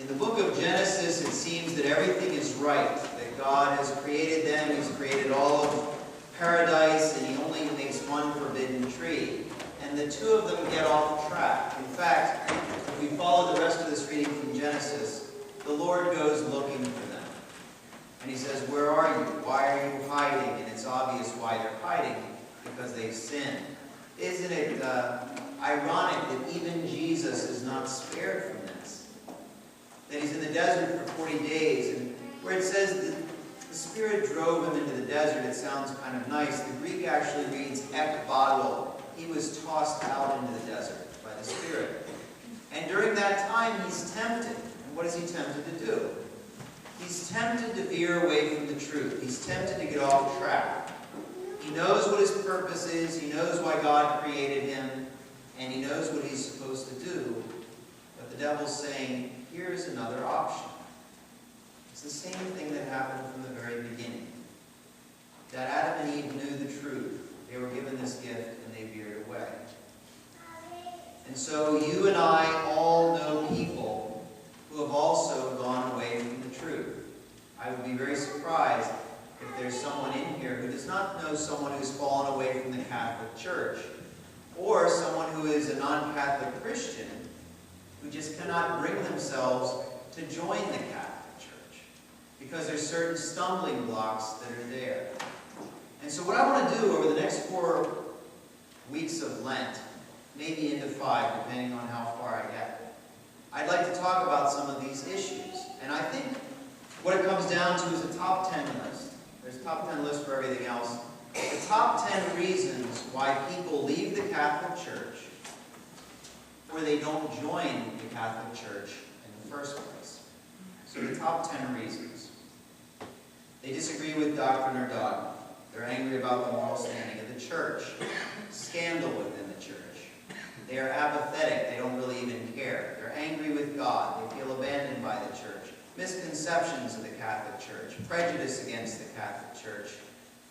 In the book of Genesis, it seems that everything is right, that God has created them, He's created all of paradise, and He only makes one forbidden tree. And the two of them get off track. In fact, if we follow the rest of this reading from Genesis, the Lord goes looking for them. And He says, "Where are you? Why are you hiding?" And it's obvious why they're hiding, because they've sinned. Isn't it ironic that even Jesus is not spared from this? That He's in the desert for 40 days, and where it says that the Spirit drove Him into the desert, it sounds kind of nice. The Greek actually reads ekbalo. He was tossed out into the desert by the Spirit. And during that time, He's tempted. And what is He tempted to do? He's tempted to veer away from the truth. He's tempted to get off track. He knows what His purpose is. He knows why God created him. And he knows what he's supposed to do. But the devil's saying, here's another option. It's the same thing that happened from the very beginning. That Adam and Eve knew the truth. They were given this gift and they veered away. And so you and I all know people who have also gone away from the truth. I would be very surprised if there's someone in here who does not know someone who's fallen away from the Catholic Church, or someone who is a non-Catholic Christian who just cannot bring themselves to join the Catholic Church because there's certain stumbling blocks that are there. And so what I want to do over the next 4 weeks of Lent, maybe into 5, depending on how far I get, I'd like to talk about some of these issues. And I think what it comes down to is a top 10 list. There's a top 10 list for everything else. The top 10 reasons why people leave the Catholic Church, or they don't join the Catholic Church in the first place. So the top 10 reasons. They disagree with doctrine or dogma. They're angry about the moral standing of the church. Scandal within the church. They are apathetic. They don't really even care. They're angry with God. They feel abandoned by the church. Misconceptions of the Catholic Church. Prejudice against the Catholic Church.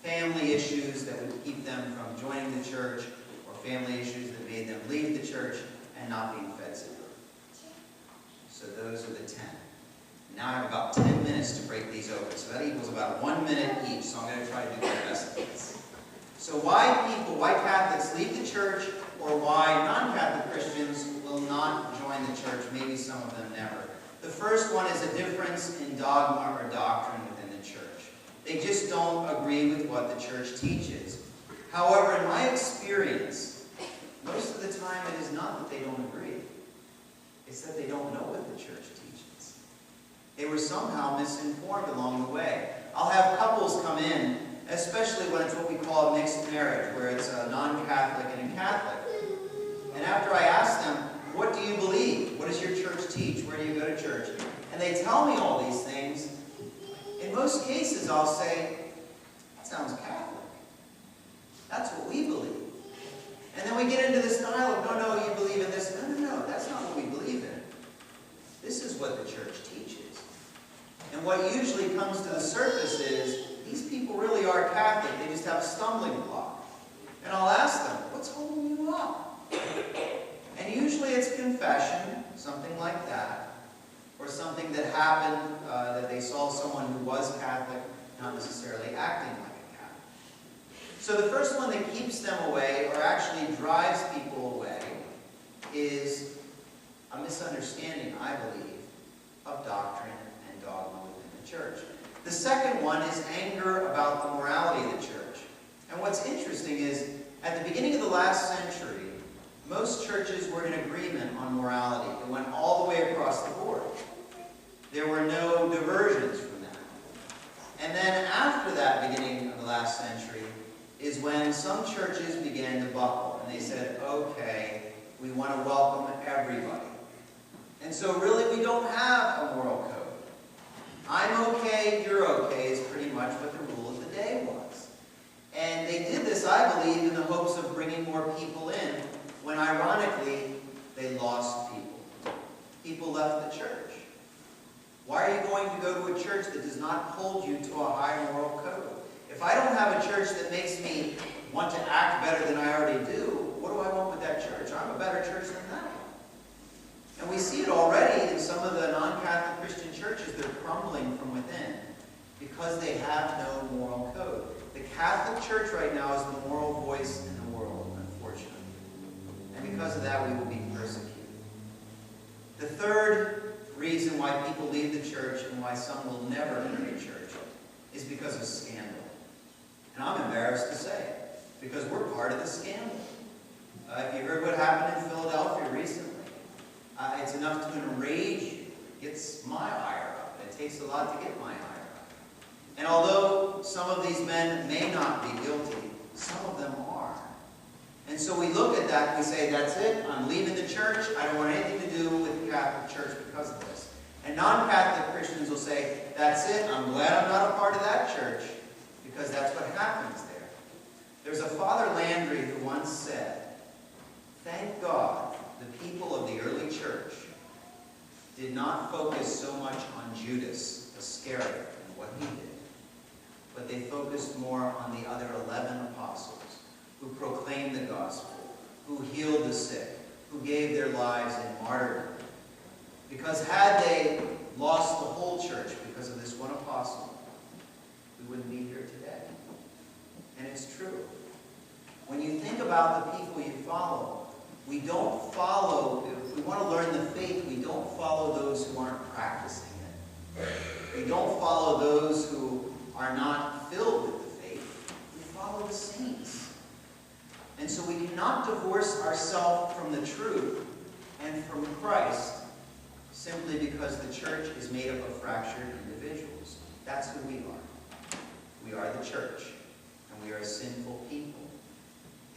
Family issues that would keep them from joining the church, or family issues that made them leave the church and not being fed super. So those are the 10. Now I have about 10 minutes to break these open. So that equals about 1 minute each. So I'm going to try to do my best at this. So why Catholics leave the church, or why non-Catholic Christians will not join the church, maybe some of them never. The first one is a difference in dogma or doctrine within the church. They just don't agree with what the church teaches. However, in my experience, most of the time it is not that they don't agree. It's that they don't know what the church teaches. They were somehow misinformed along the way. I'll have couples come in, especially when it's what we call a mixed marriage, where it's a non-Catholic and a Catholic. And after I ask them, what do you believe? What does your church teach? Where do you go to church? And they tell me all these things. In most cases, I'll say, that sounds Catholic. That's what we believe. And then we get into this dialogue. No, you believe in this. No, that's not what we believe in. This is what the church teaches. And what usually comes to the surface is, these people really are Catholic. They just have a stumbling block. And I'll ask them, what's holding you up? And usually it's confession, something like that. Or something that happened, that they saw someone who was Catholic, not necessarily acting like a Catholic. So the first one that keeps them away, or actually drives people away, is a misunderstanding, I believe, of doctrine and dogma within the church. The second one is anger about the morality of the church. And what's interesting is, at the beginning of the last century, most churches were in agreement on morality. It went all the way across the board. There were no diversions from that. And then after that beginning of the last century is when some churches began to buckle. And they said, okay, we want to welcome everybody. And so really we don't have a moral code. I'm okay, you're okay is pretty much what the rule of the day was. And they did this, I believe, in the hopes of bringing more people in, when ironically, they lost people. People left the church. Why are you going to go to a church that does not hold you to a high moral code? If I don't have a church that makes me want to act better than I already do, what do I want with that church? I'm a better church than that one. And we see it already in some of the non-Catholic because they have no moral code. The Catholic Church right now is the moral voice in the world, unfortunately. And because of that, we will be persecuted. The third reason why people leave the church and why some will never enter the church is because of scandal. And I'm embarrassed to say it, because we're part of the scandal. If you heard what happened in Philadelphia recently, it's enough to enrage you. It gets my ire up. It takes a lot to get my ire up. And although some of these men may not be guilty, some of them are. And so we look at that and we say, that's it, I'm leaving the church, I don't want anything to do with the Catholic Church because of this. And non-Catholic Christians will say, that's it, I'm glad I'm not a part of that church, because that's what happens there. There's a Father Landry who once said, thank God the people of the early church did not focus so much on Judas Iscariot and what he did, but they focused more on the other 11 apostles who proclaimed the gospel, who healed the sick, who gave their lives in martyrdom. Because had they lost the whole church because of this one apostle, we wouldn't be here today. And it's true. When you think about the people you follow, we don't follow, if we want to learn the faith, we don't follow those who aren't practicing it. We don't follow those who are not filled with the faith. We follow the saints. And so we cannot divorce ourselves from the truth and from Christ simply because the church is made up of fractured individuals. That's who we are. We are the church, and we are sinful people.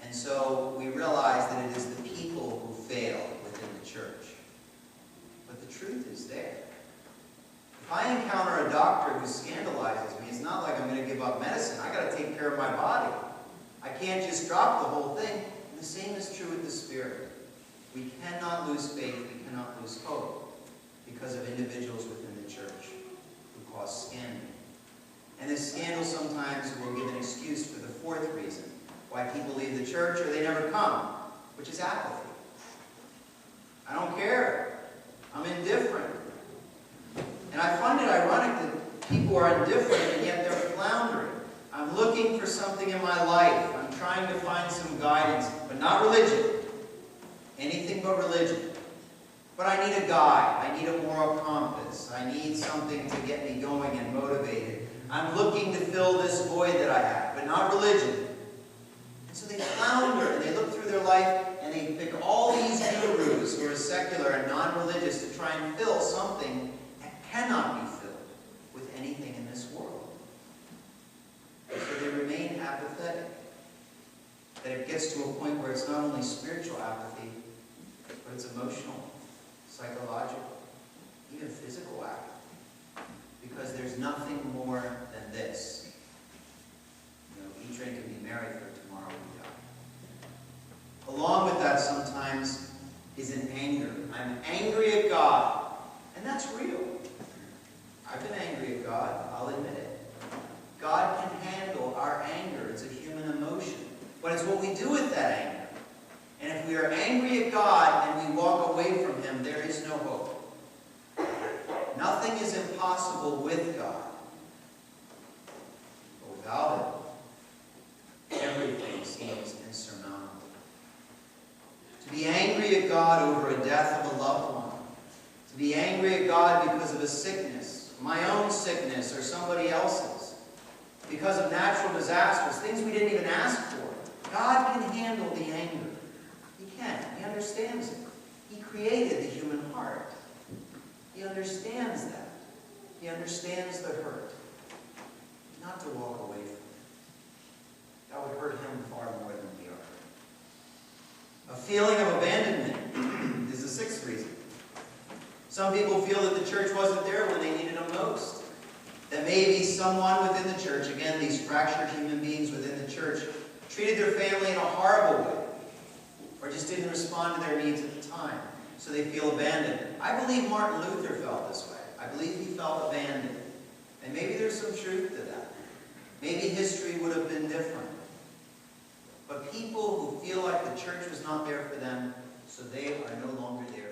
And so we realize that it is the people who fail within the church. But the truth is there. If I encounter a doctor who scandalizes me, it's not like I'm going to give up medicine. I've got to take care of my body. I can't just drop the whole thing. And the same is true with the Spirit. We cannot lose faith. We cannot lose hope because of individuals within the church who cause scandal. And this scandal sometimes will give an excuse for the fourth reason why people leave the church or they never come, which is apathy. I don't care. I'm indifferent. And I find it ironic that people are indifferent and yet they're floundering. I'm looking for something in my life. I'm trying to find some guidance, but not religion. Anything but religion. But I need a guide. I need a moral compass. I need something to get me going and motivated. I'm looking to fill this void that I have, but not religion. And so they flounder and they look through their life and they pick all these gurus who are secular and non-religious to try and fill something that cannot be filled with anything in this world. And so they remain apathetic. That it gets to a point where it's not only spiritual apathy, but it's emotional, psychological, even physical apathy. Because there's nothing more than this. You know, eat, drink, and be merry, for tomorrow we die. Along with that sometimes is an anger. I'm angry at God. And that's real. I've been angry at God, I'll admit it. God can handle our anger. It's a human emotion. But it's what we do with that anger. And if we are angry at God and we walk away from Him, there is no hope. Nothing is impossible with God. But without Him, everything seems insurmountable. To be angry at God over a death of a loved one, to be angry at God because of a sickness, my own sickness or somebody else's, because of natural disasters, things we didn't even ask for. God can handle the anger. He can. He understands it. He created the human heart. He understands that. He understands the hurt. Not to walk away from it. That would hurt Him far more than we are. A feeling of abandonment is the sixth reason. Some people feel that the church wasn't there when they needed Him most. That maybe someone within the church, again, these fractured human beings within the church, treated their family in a horrible way, or just didn't respond to their needs at the time, so they feel abandoned. I believe Martin Luther felt this way. I believe he felt abandoned. And maybe there's some truth to that. Maybe history would have been different. But people who feel like the church was not there for them, so they are no longer there